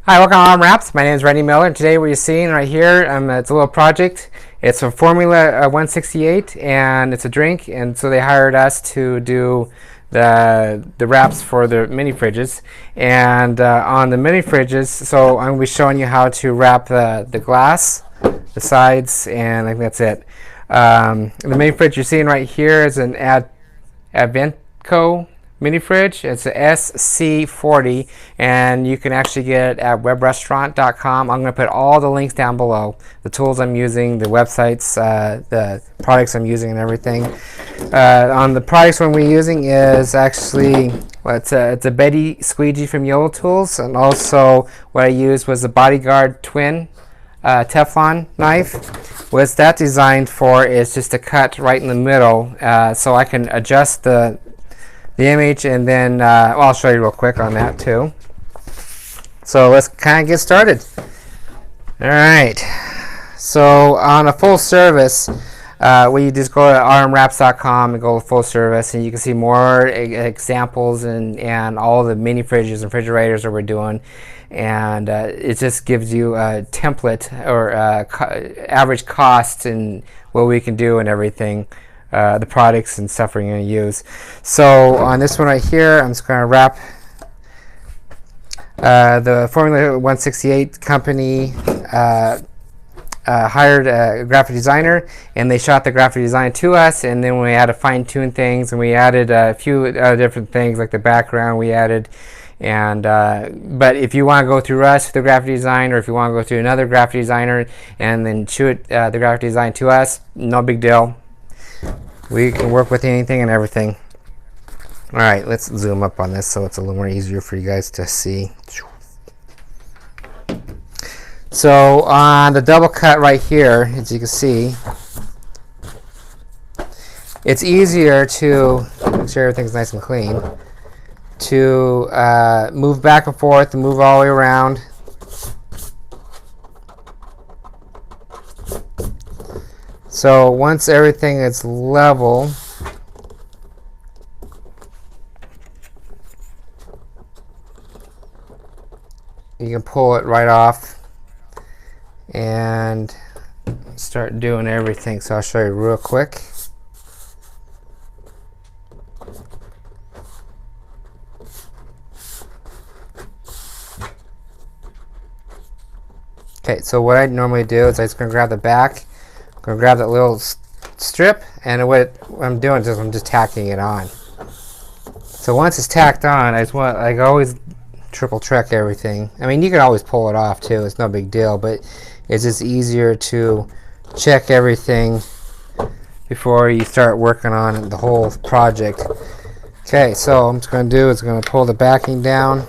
Hi, welcome to Arm Wraps. My name is Randy Miller, and today what you're seeing right here, it's a little project. It's from Formula168, and it's a drink, and so they hired us to do the wraps for the mini fridges. And on the mini fridges, so I'm going to be showing you how to wrap the glass, the sides, and I think that's it. The mini fridge you're seeing right here is an Avantco mini fridge. It's a SC40, and you can actually get it at webrestaurant.com. I'm going to put all the links down below, the tools I'm using, the websites, the products I'm using, and everything. On the products one we're using is actually, well, it's a Betty squeegee from Yellow Tools, and also what I used was the Bodyguard Twin Teflon knife. What's that designed for is just to cut right in the middle, so I can adjust the image, and then well, I'll show you real quick on that too. So let's kind of get started. All right, so on a full service, you just go to rmwraps.com and go to full service, and you can see more examples and all the mini fridges and refrigerators that we're doing, and it just gives you a template or average cost and what we can do and everything. The products and stuff we're going to use. So on this one right here, I'm just going to wrap the Formula168 company hired a graphic designer, and they shot the graphic design to us, and then we had to fine-tune things, and we added a few different things like the background we added. And but if you want to go through us for the graphic design, or if you want to go through another graphic designer and then shoot the graphic design to us, no big deal. We can work with anything and everything. All right, let's zoom up on this so it's a little more easier for you guys to see. So on the double cut right here, as you can see, it's easier to make sure everything's nice and clean, to move back and forth and move all the way around. So once everything is level, you can pull it right off and start doing everything. So I'll show you real quick. Okay, so what I normally do is I'm just going to grab the back. I'm going to grab that little strip, and what I'm doing is I'm just tacking it on. So once it's tacked on, I always triple check everything. I mean, you can always pull it off too, it's no big deal, but it's just easier to check everything before you start working on the whole project. Okay, so what I'm just going to do is going to pull the backing down.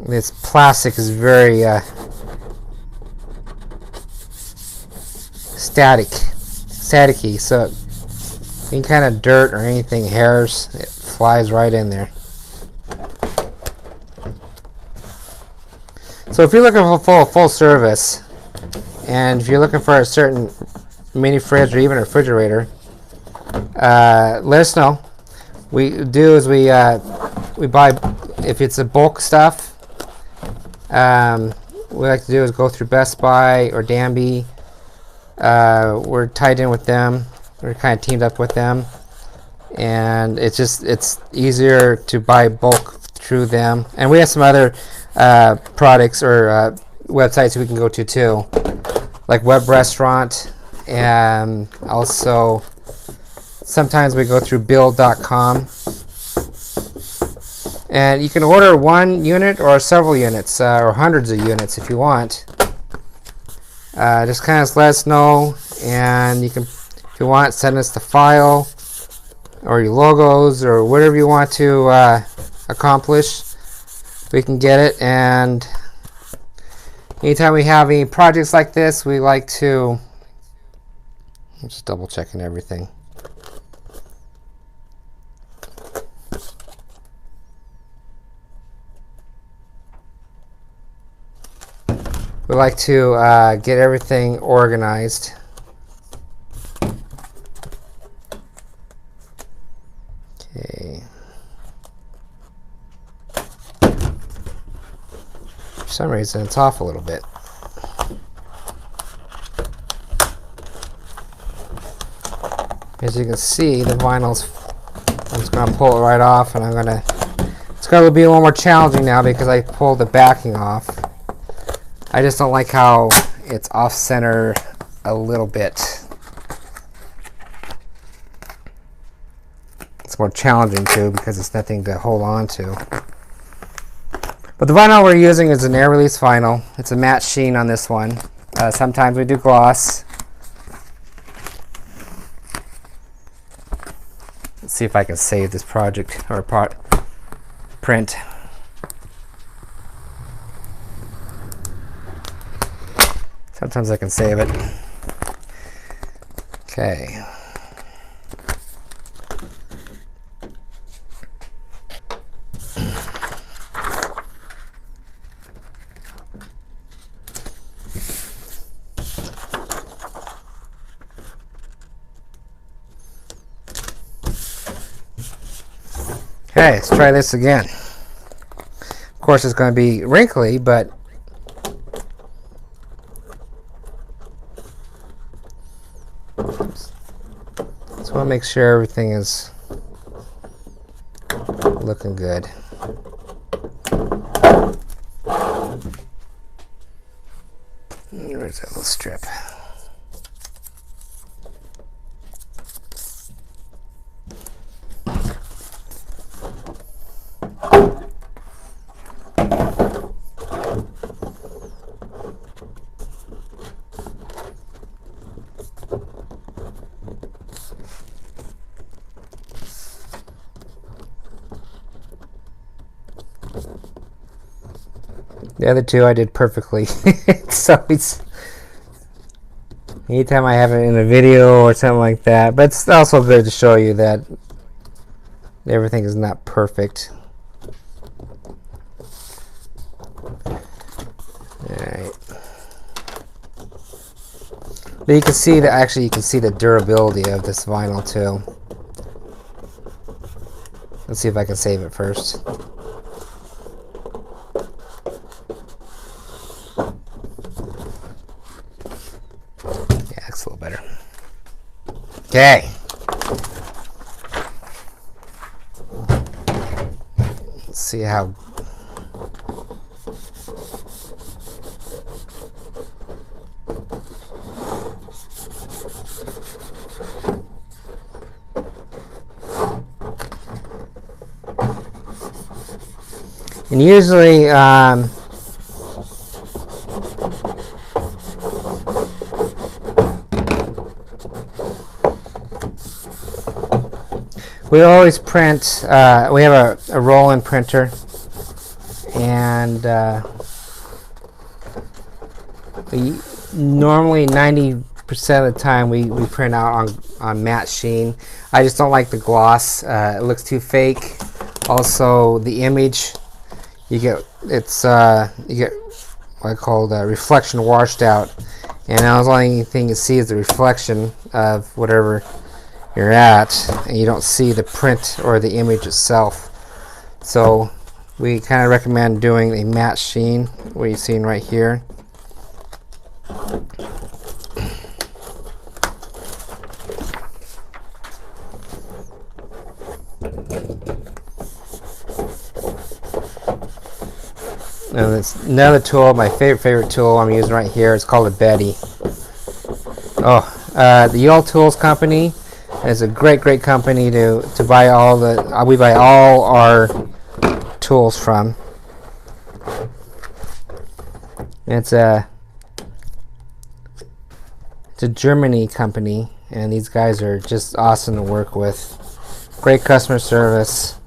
This plastic is very staticky, so any kind of dirt or anything, hairs, it flies right in there. So if you're looking for full service, and if you're looking for a certain mini fridge or even a refrigerator, let us know. We do is we buy, if it's a bulk stuff. What we like to do is go through Best Buy or Danby. We're tied in with them. We're kind of teamed up with them, and it's easier to buy bulk through them. And we have some other products or websites we can go to too, like Web Restaurant, and also sometimes we go through build.com. And you can order one unit or several units or hundreds of units if you want. Just kind of let us know, and you can, if you want, send us the file or your logos or whatever you want to accomplish. We can get it, and anytime we have any projects like this, we like to, I'm just double checking everything. We like to get everything organized. Okay. For some reason, it's off a little bit. As you can see, the vinyl's, I'm just going to pull it right off, and it's going to be a little more challenging now because I pulled the backing off. I just don't like how it's off center a little bit. It's more challenging too because it's nothing to hold on to. But the vinyl we're using is an air release vinyl. It's a matte sheen on this one. Sometimes we do gloss. Let's see if I can save this project or print. Sometimes I can save it. Okay. Okay, let's try this again. Of course, it's going to be wrinkly, but just want to make sure everything is looking good. Where's that little strip? The other two I did perfectly. So it's anytime I have it in a video or something like that, but it's also good to show you that everything is not perfect. Alright. But you can see that actually you can see the durability of this vinyl too. Let's see if I can save it first. A little better. Okay. Let's see how. And usually, we always print, we have a roll-in printer, and we normally 90% of the time we print out on matte sheen. I just don't like the gloss. It looks too fake. Also, the image, you get what I call reflection washed out, and the only thing you see is the reflection of whatever you're at, and you don't see the print or the image itself. So we kind of recommend doing a matte sheen, what you're seeing right here. Now there's another tool, my favorite tool I'm using right here. It's called a Betty. The Yale Tools Company. It's a great company to buy all the we buy all our tools from. It's a Germany company, and these guys are just awesome to work with. Great customer service,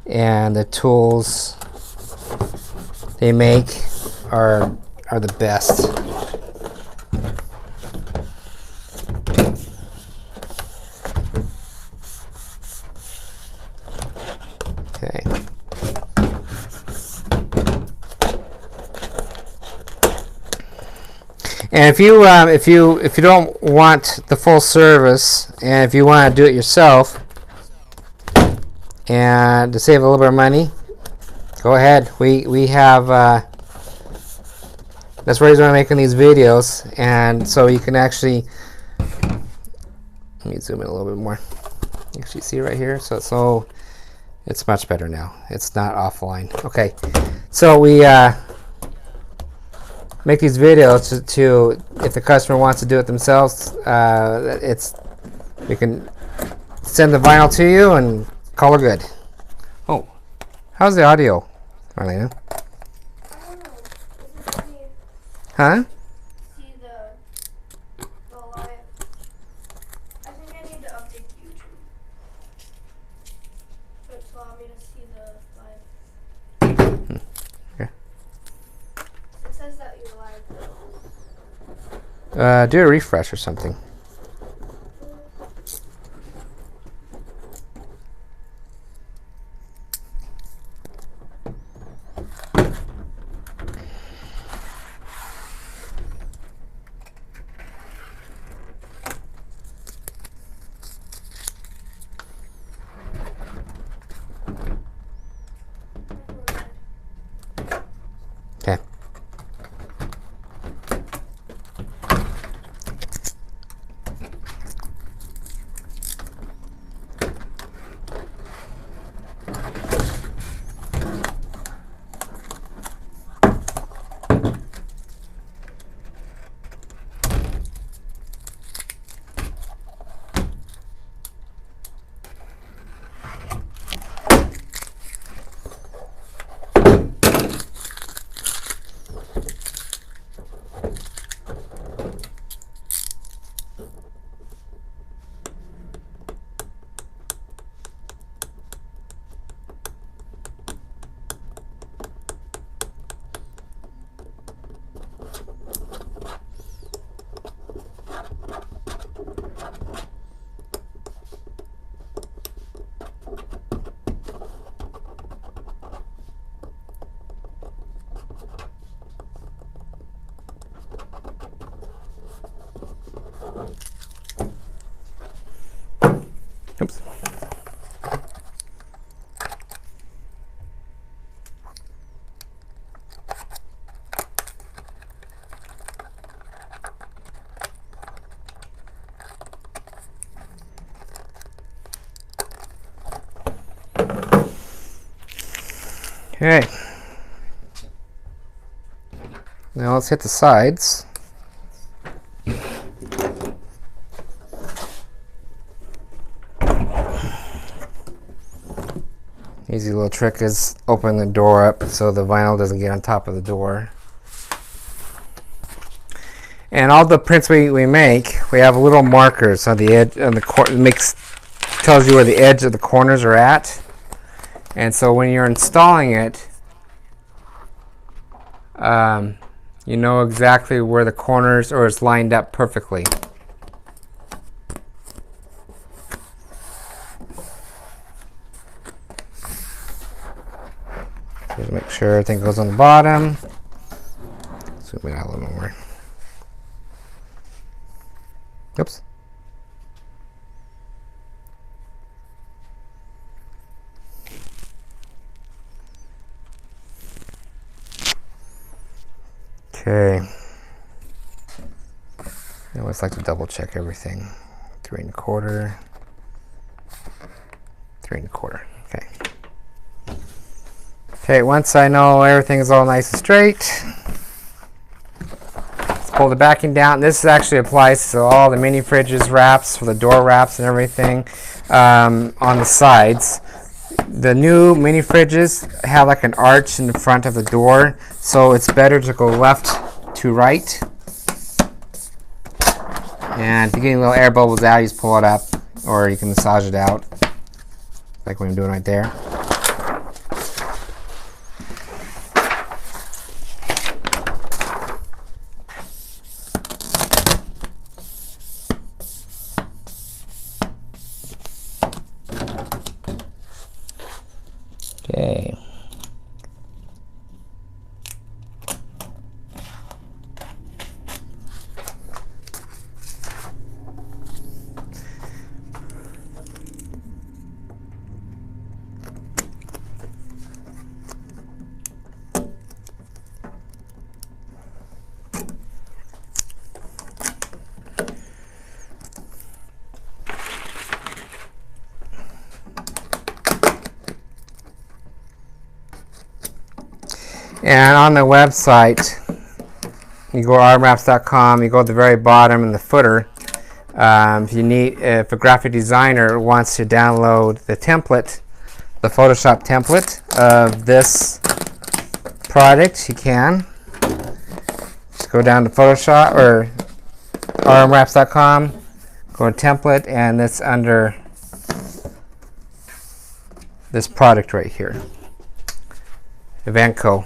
and the tools they make are the best. Okay. And if you don't want the full service, and if you want to do it yourself, and to save a little bit of money, go ahead. We have That's the reason I'm making these videos, and so you can actually, let me zoom in a little bit more. You actually see right here, so it's much better now. It's not offline. Okay, so we make these videos to if the customer wants to do it themselves, we can send the vinyl to you and call her good. Oh, how's the audio, Marlena? Huh? See the live. I think I need to update YouTube. So it's allowing me to see the live. Okay. It says that you're live. Do a refresh or something. Okay. Oops. Okay. Now let's hit the sides. Easy little trick is open the door up so the vinyl doesn't get on top of the door. And all the prints we make, we have little markers on the edge, on the tells you where the edge of the corners are at. And so when you're installing it, you know exactly where the corners or it's lined up perfectly. Just make sure everything goes on the bottom. Zoom it out a little more. Oops. Okay. I always like to double check everything. 3 1/4. 3 1/4. Okay. Okay, once I know everything is all nice and straight, let's pull the backing down. This actually applies to all the mini fridges wraps, for the door wraps and everything on the sides. The new mini fridges have like an arch in the front of the door, so it's better to go left to right. And if you're getting little air bubbles out, you just pull it up, or you can massage it out, like what I'm doing right there. Okay. And on the website, you go to rmwraps.com, you go to the very bottom in the footer. If a graphic designer wants to download the template, the Photoshop template of this product, he can. Just go down to Photoshop or rmwraps.com, go to template, and it's under this product right here, Avantco.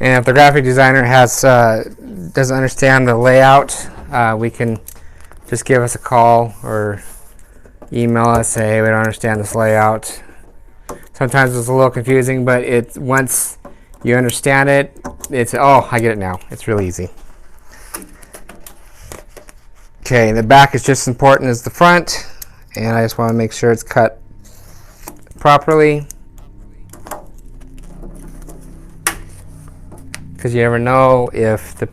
And if the graphic designer doesn't understand the layout, we can just give us a call or email us, say, hey, we don't understand this layout. Sometimes it's a little confusing, but once you understand it, oh, I get it now. It's really easy. Okay, the back is just as important as the front, and I just want to make sure it's cut properly, because you never know if the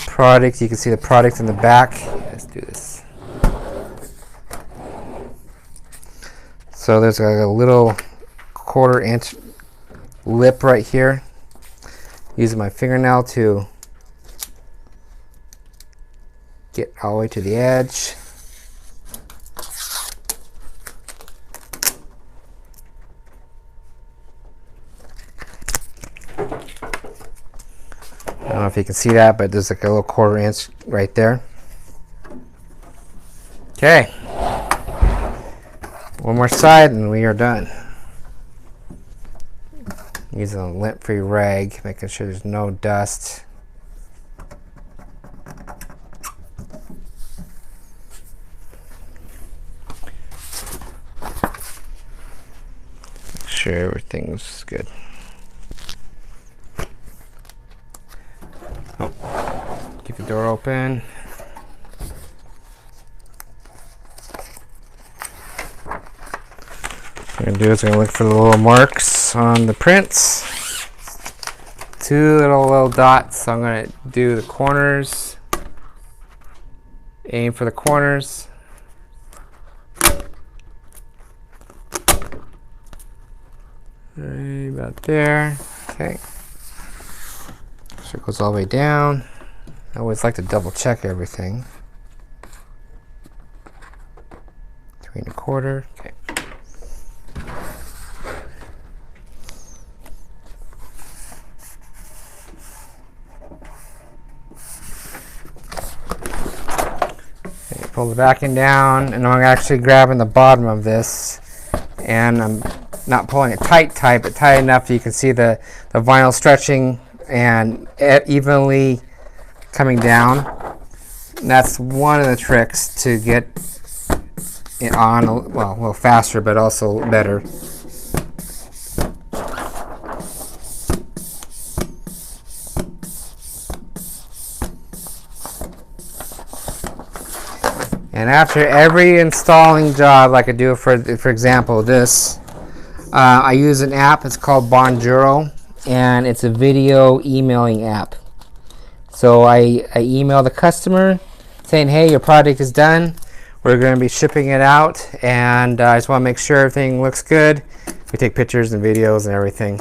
product, you can see the product in the back. Let's do this. So there's a little 1/4 inch lip right here. Using my fingernail to get all the way to the edge. I don't know if you can see that, but there's like a little 1/4 inch right there. Okay. One more side and we are done. Using a lint-free rag, making sure there's no dust. Make sure everything's good. Oh, keep the door open. What I'm going to do is I'm going to look for the little marks on the prints. 2 little dots. So I'm going to do the corners. Aim for the corners. Right about there. Okay. So it goes all the way down. I always like to double check everything. 3 1/4. Okay. Pull the backing down, and I'm actually grabbing the bottom of this, and I'm not pulling it tight, but tight enough that you can see the vinyl stretching and evenly coming down. And that's one of the tricks to get it on a little faster, but also better. And after every installing job, like I do for example this, I use an app. It's called Bonjoro, and it's a video emailing app. So I email the customer saying, hey, your product is done. We're going to be shipping it out, and I just want to make sure everything looks good. We take pictures and videos and everything.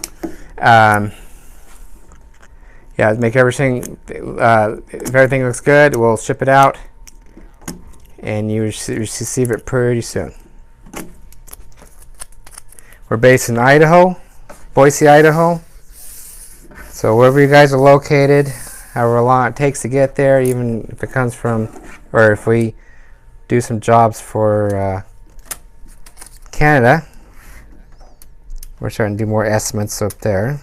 Yeah, make everything, if everything looks good, we'll ship it out, and you receive it pretty soon. We're based in Idaho, Boise, Idaho. So wherever you guys are located, however long it takes to get there, even if it comes from, or if we do some jobs for Canada, we're starting to do more estimates up there.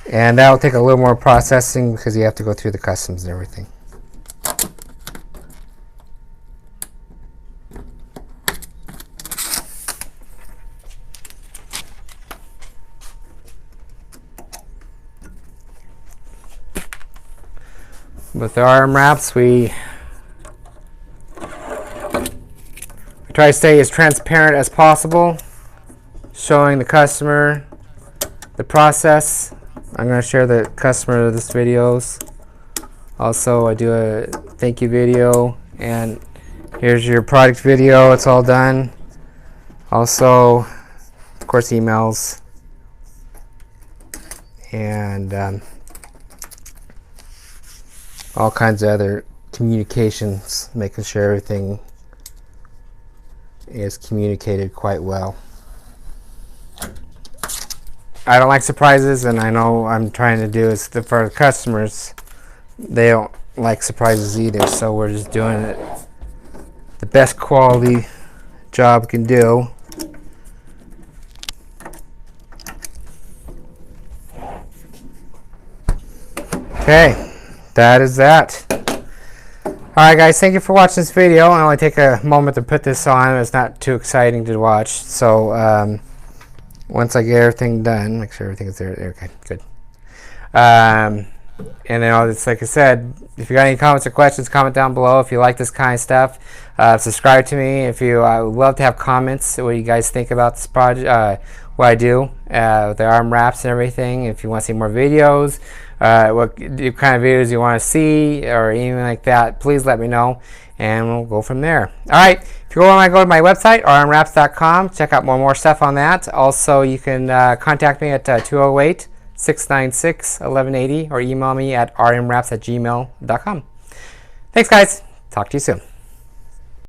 And that will take a little more processing because you have to go through the customs and everything. With our arm wraps, we try to stay as transparent as possible, showing the customer the process. I'm going to share the customer this videos Also, I do a thank you video, and here's your product video. It's all done. Also, of course, emails and all kinds of other communications, making sure everything is communicated quite well. I don't like surprises, and I know I'm trying to do is for the customers. They don't like surprises either, so we're just doing it the best quality job we can do. Okay, that is that. Alright guys, thank you for watching this video. I only take a moment to put this on. It's not too exciting to watch. So once I get everything done, make sure everything is there. Okay, good. And then, it's like I said, if you got any comments or questions, comment down below. If you like this kind of stuff, subscribe to me. If you, I would love to have comments. What you guys think about this project, what I do with the arm wraps and everything. If you want to see more videos, what kind of videos you want to see, or anything like that, please let me know, and we'll go from there. All right. If you want to go to my website, rmwraps.com, check out more stuff on that. Also, you can contact me at 208-696-1180, or email me at rmwraps@gmail.com. Thanks, guys. Talk to you soon.